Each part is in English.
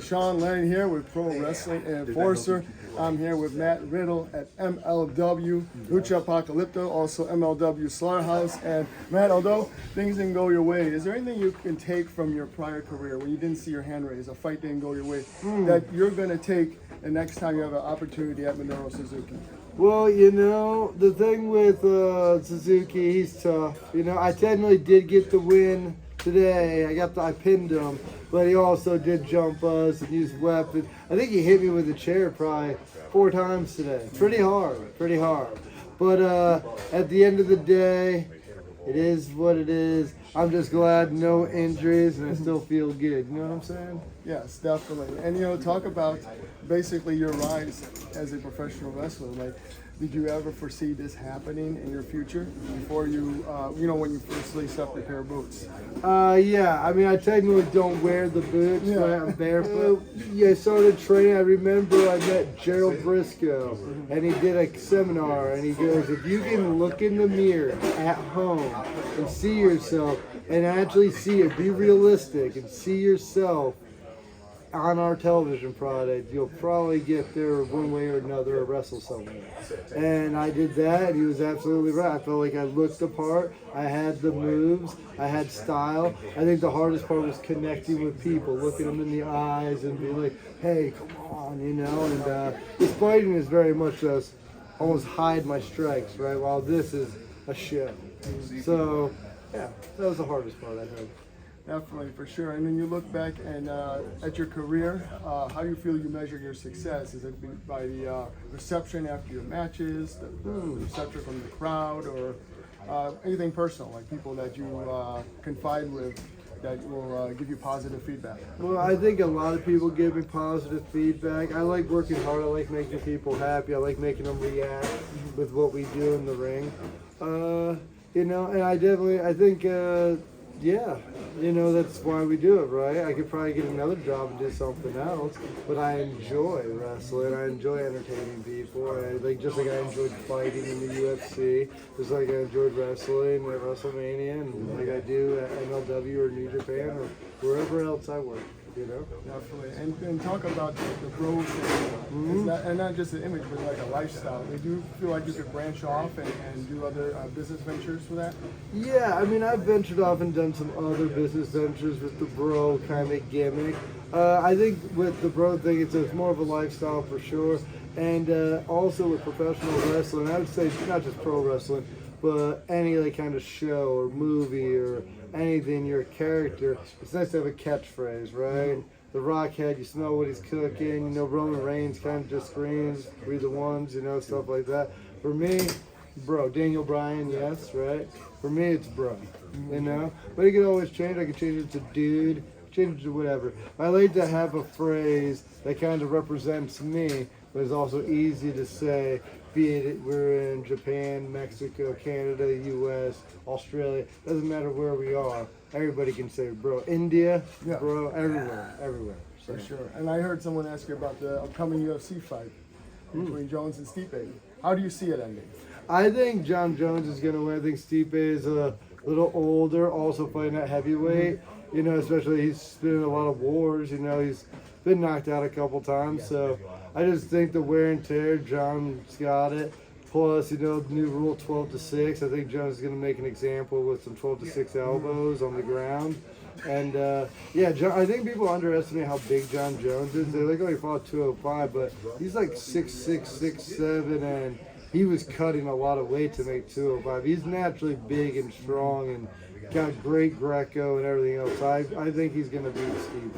Sean Lang here with Pro Wrestling Enforcer. I'm here with Matt Riddle at MLW, Lucha Apocalypto, also MLW Slaughterhouse. And Matt, although things didn't go your way, is there anything you can take from your prior career when you didn't see your hand raised, a fight didn't go your way, that you're going to take the next time you have an opportunity at Minoru Suzuki? Well, you know, the thing with Suzuki, he's tough. You know, I technically did get the win today. I pinned him, but he also did jump us and use weapons. I think he hit me with a chair probably 4 times today. Pretty hard. But at the end of the day, it is what it is. I'm just glad no injuries and I still feel good. You know what I'm saying? Yes, definitely. And, you know, talk about basically your rise as a professional wrestler. Like, did you ever foresee this happening in your future before you, when you first laced up your pair of boots? Yeah. I mean, I technically don't wear the boots, but I'm barefoot. I started training. I remember I met Gerald Briscoe, and he did a seminar, and he goes, if you can look in the mirror at home and see yourself and actually see it, be realistic and see yourself on our television product, you'll probably get there one way or another or wrestle somewhere. And I did that, and he was absolutely right. I felt like I looked the part, I had the moves, I had style. I think the hardest part was connecting with people, looking them in the eyes and be like, hey, come on, you know. And this fighting is very much just almost hide my strikes, right, while this is a show. So, yeah, that was the hardest part, I think. Definitely, for sure. And when you look back and at your career, how do you feel you measure your success? Is it by the reception after your matches, the reception from the crowd, or anything personal, like people that you confide with that will give you positive feedback? Well, I think a lot of people give me positive feedback. I like working hard. I like making people happy. I like making them react with what we do in the ring. And I think yeah, that's why we do it, right? I could probably get another job and do something else, but I enjoy wrestling. I enjoy entertaining people. Just like I enjoyed fighting in the UFC, just like I enjoyed wrestling at WrestleMania, and like I do at MLW or New Japan or wherever else I work. Definitely. And talk about the bro thing. And not just an image, but like a lifestyle. Do you feel like you could branch off and do other business ventures for that? Yeah, I mean, I've ventured off and done some other business ventures with the bro kind of gimmick. I think with the bro thing, it's more of a lifestyle for sure. And also with professional wrestling, I would say not just pro wrestling, but any kind of show or movie or anything, your character, it's nice to have a catchphrase, right? The Rockhead, you smell what he's cooking, Roman Reigns kind of just screams, we the ones, stuff like that. For me, bro, Daniel Bryan, yes, right? For me, it's bro, But it can always change. I can change it to dude, change it to whatever. I like to have a phrase that kind of represents me, but is also easy to say, be it we're in Japan, Mexico, Canada, US, Australia, doesn't matter where we are, everybody can say bro. India, bro, everywhere. So. For sure. And I heard someone ask you about the upcoming UFC fight between Jones and Stipe. How do you see it ending? I think John Jones is going to win. I think Stipe is a little older, also fighting at heavyweight. Especially he's been in a lot of wars. He's been knocked out a couple times, so I just think the wear and tear, John's got it. Plus, the new rule 12-6. I think Jones is going to make an example with some 12-6 elbows on the ground. And, I think people underestimate how big John Jones is. They're like, oh, he fought 205, but he's like 6'6", 6'7", and he was cutting a lot of weight to make 205. He's naturally big and strong and got great Greco and everything else. I think he's going to beat Steve.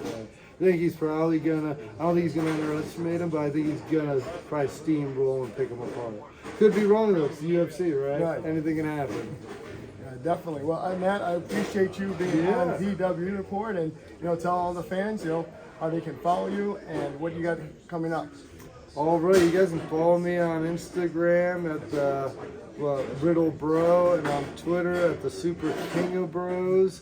I think he's probably gonna. I don't think he's gonna underestimate him, but I think he's gonna probably steamroll and pick him apart. Could be wrong though. It's the UFC, right? Anything can happen. Yeah, definitely. Well, Matt, I appreciate you being on PWE Report, and tell all the fans how they can follow you and what you got coming up. All right, you guys can follow me on Instagram at Riddle Bro, and on Twitter at the Super King of Bros.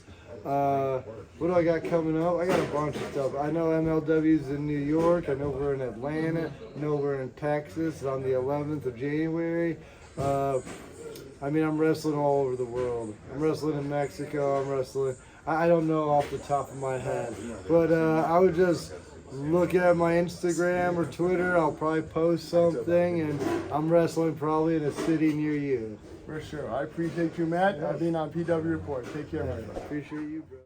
What do I got coming up? I got a bunch of stuff. I know MLW's in New York. I know we're in Atlanta. I know we're in Texas on the 11th of January. I'm wrestling all over the world. I'm wrestling in Mexico. I don't know off the top of my head. But I would just look at my Instagram or Twitter. I'll probably post something, and I'm wrestling probably in a city near you. For sure. I appreciate you, Matt, being on PW Report. Take care, my friend. Appreciate you, bro.